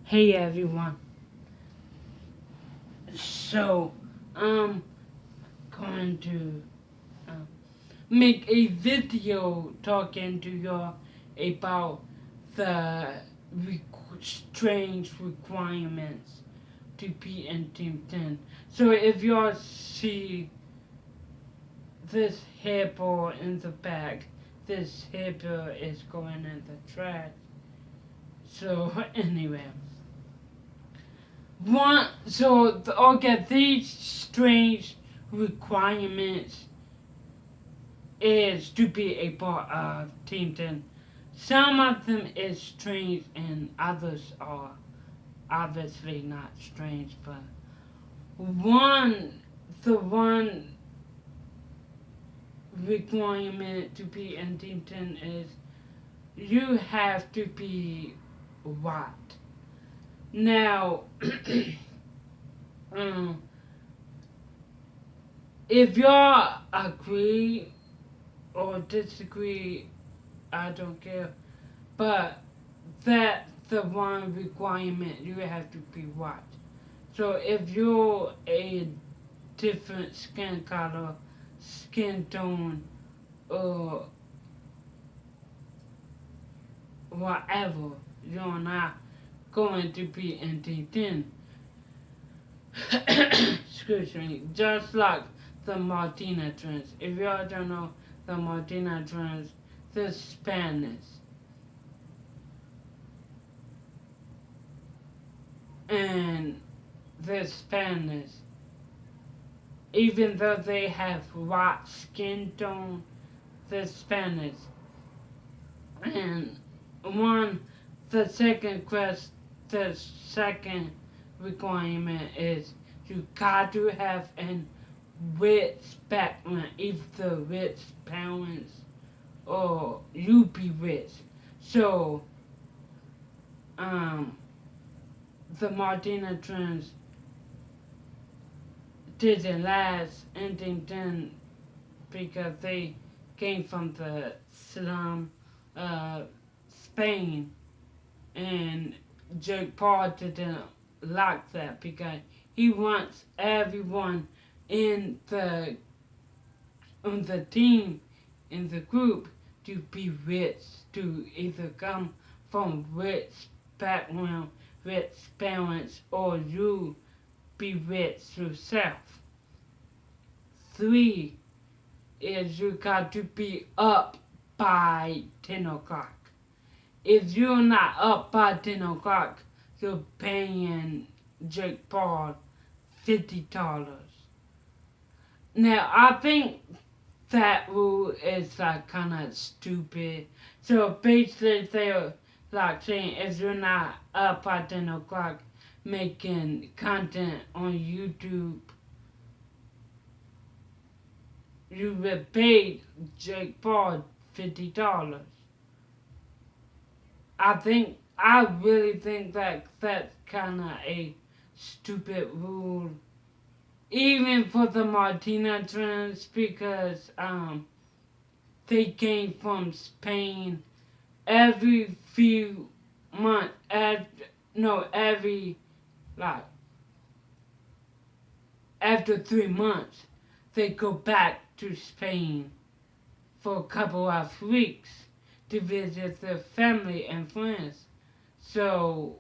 Hey everyone. So I'm going to make a video talking to you about the strange requirements to be in Team 10. So if you see this hippo in the bag, this hippo is going in the trash. So anyway. Okay, these strange requirements is to be a part of Team 10. Some of them is strange and others are obviously not strange, but the one requirement to be in Team 10 is you have to be white. Now, um, if y'all agree or disagree, I don't care. But that's the one requirement you have to be white. So if you're a different skin color, skin tone, or whatever, you're not going to be in Team 10. Excuse me. Just like the Martina twins. If y'all don't know the Martina twins, the Spanish. And the Spanish, even though they have white skin tone, the Spanish. And one, the second requirement is you got to have an rich background, either rich parents or you be rich. So, um, the Martina twins didn't last ending then because they came from the slum, uh, Spain, and Jake Paul didn't like that because he wants everyone in the team in the group to be rich, to either come from rich background, rich parents, or you be rich yourself. 3 is you got to be up by 10 o'clock. If you're not up by 10 o'clock, you're paying Jake Paul $50. Now, I think that rule is like kind of stupid. So basically, they're like saying if you're not up by 10 o'clock making content on YouTube, you will pay Jake Paul $50. I really think that that's kind of a stupid rule, even for the Martina twins, because they came from Spain every few months. No, every like after 3 months, they go back to Spain for a couple of weeks to visit their family and friends. So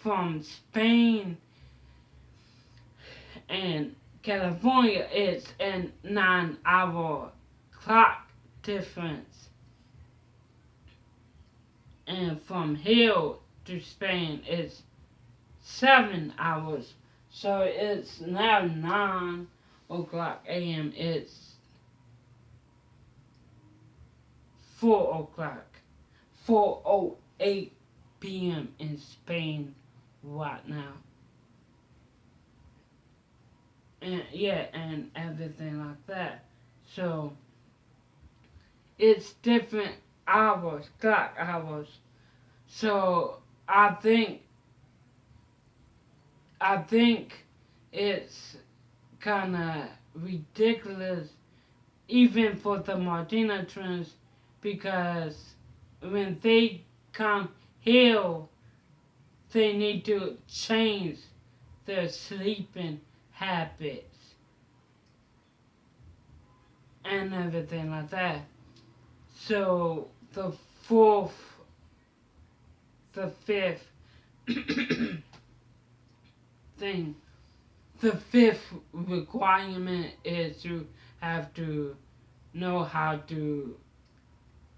from Spain and California, it's a 9-hour clock difference. And from here to Spain, it's 7 hours. So it's now 9 o'clock a.m. It's 4 o'clock, 4:08 p.m. in Spain right now. And yeah, and everything like that. So it's different hours, clock hours. So I think it's kind of ridiculous even for the Martina twins because when they come here they need to change their sleeping habits and everything like that. So the fifth thing, the fifth requirement is to have to know how to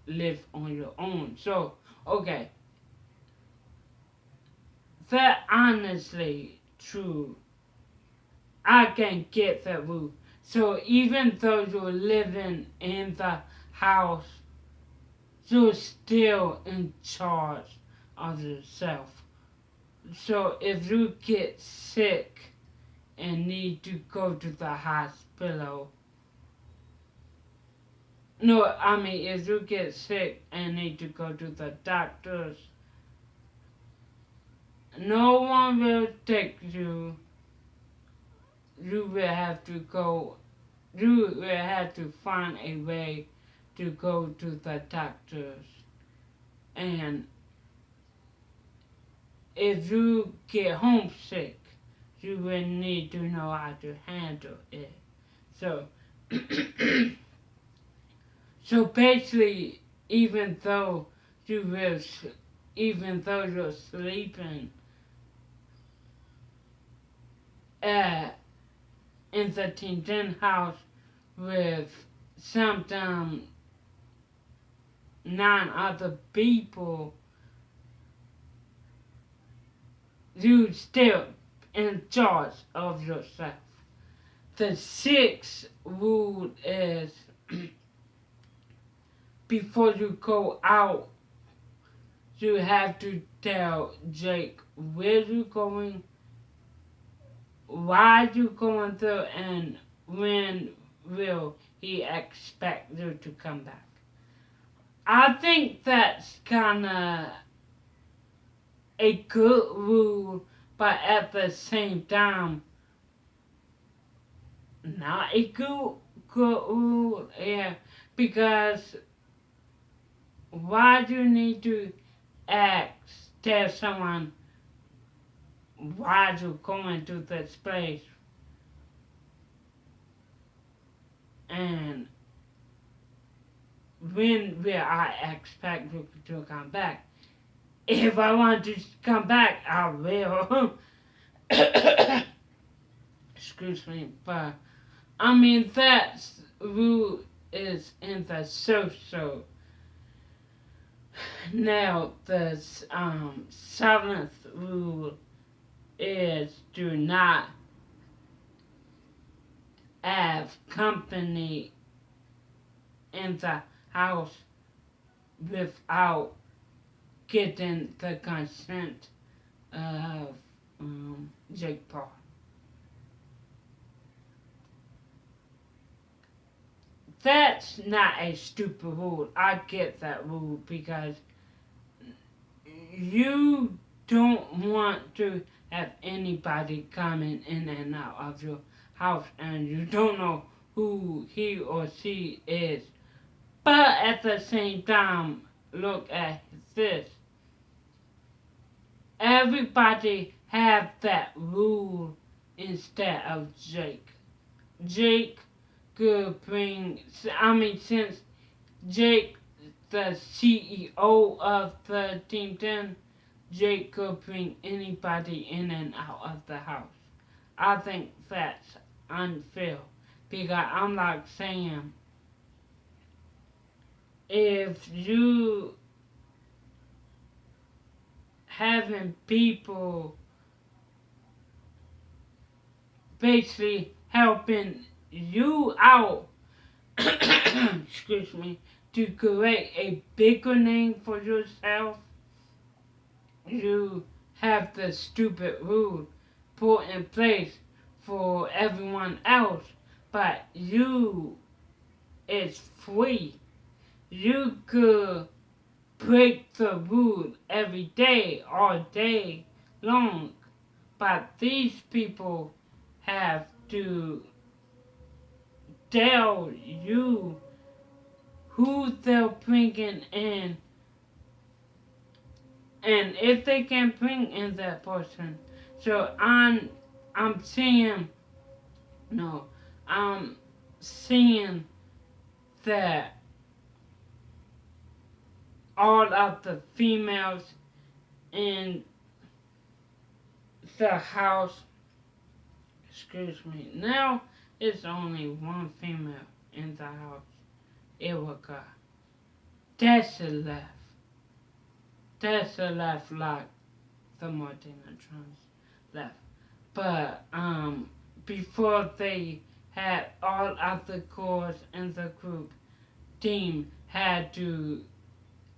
live on your own. So, okay, that honestly true. I can get that rule. So even though you're living in the house, you're still in charge of yourself. So if you get sick and need to go to the hospital, no, I mean if you get sick and need to go to the doctors, no one will take you. You will have to go. You will have to find a way to go to the doctors. And if you get homesick, you will need to know how to handle it. So, so basically, even though you will, even though you're sleeping at in the Tintin house with sometimes 9 other people, you still in charge of yourself. The sixth rule is before you go out, you have to tell Jake where you're going, why you're going there, and when will he expect you to come back. I think that's kind of a good rule, but at the same time, not a good rule. Yeah, because why do you need to tell someone why you're going to this place and when will I expect you to come back? If I want to come back, I will. Excuse me, but I mean that rule is in the social. Now the seventh rule is do not have company in the house without getting the consent of Jake Paul. That's not a stupid rule. I get that rule because you don't want to have anybody coming in and out of your house and you don't know who he or she is. But at the same time, look at this. Everybody have that rule instead of Jake. Jake could bring, since Jake, the CEO of the Team 10, Jake could bring anybody in and out of the house. I think that's unfair because I'm like saying, if you having people basically helping you out, excuse me, to create a bigger name for yourself, you have the stupid rule put in place for everyone else, but you, it's free. You could break the rule every day, all day long, but these people have to tell you who they're bringing in And if they can bring in that person, so I'm seeing no, I'm seeing that all of the females in the house, excuse me, now it's only one female in the house. Erica. That's a left. That's a left like the Martina Trans left. But before they had all of the girls in the group, Dean had to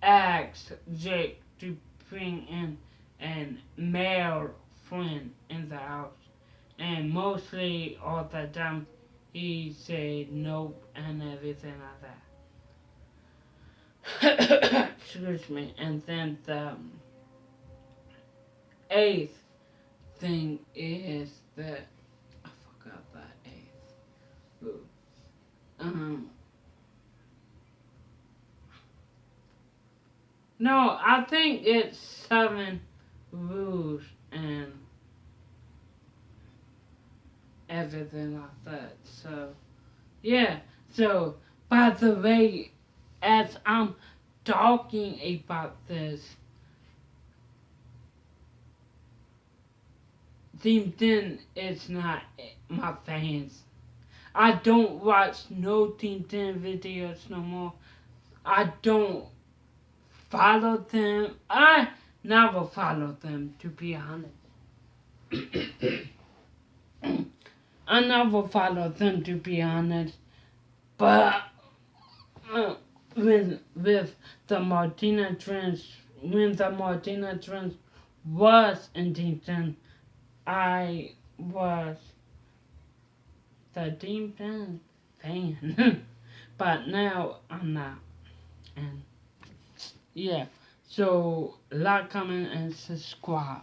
ask Jake to bring in a male friend in the house. And mostly all the time he said nope and everything like that. Excuse me. And then the eighth thing is that I forgot that eighth. Ooh. No, I think it's 7 rules and everything like that. So, yeah. So, by the way, as I'm talking about this, Team 10 is not my fans. I don't watch no Team 10 videos no more. I don't follow them. I never follow them, to be honest. I never follow them, to be honest. But with the Martina Trends, when the Martina Trends was in Team 10, I was the Team 10 fan. But now I'm not. And yeah, so like, comment, and subscribe.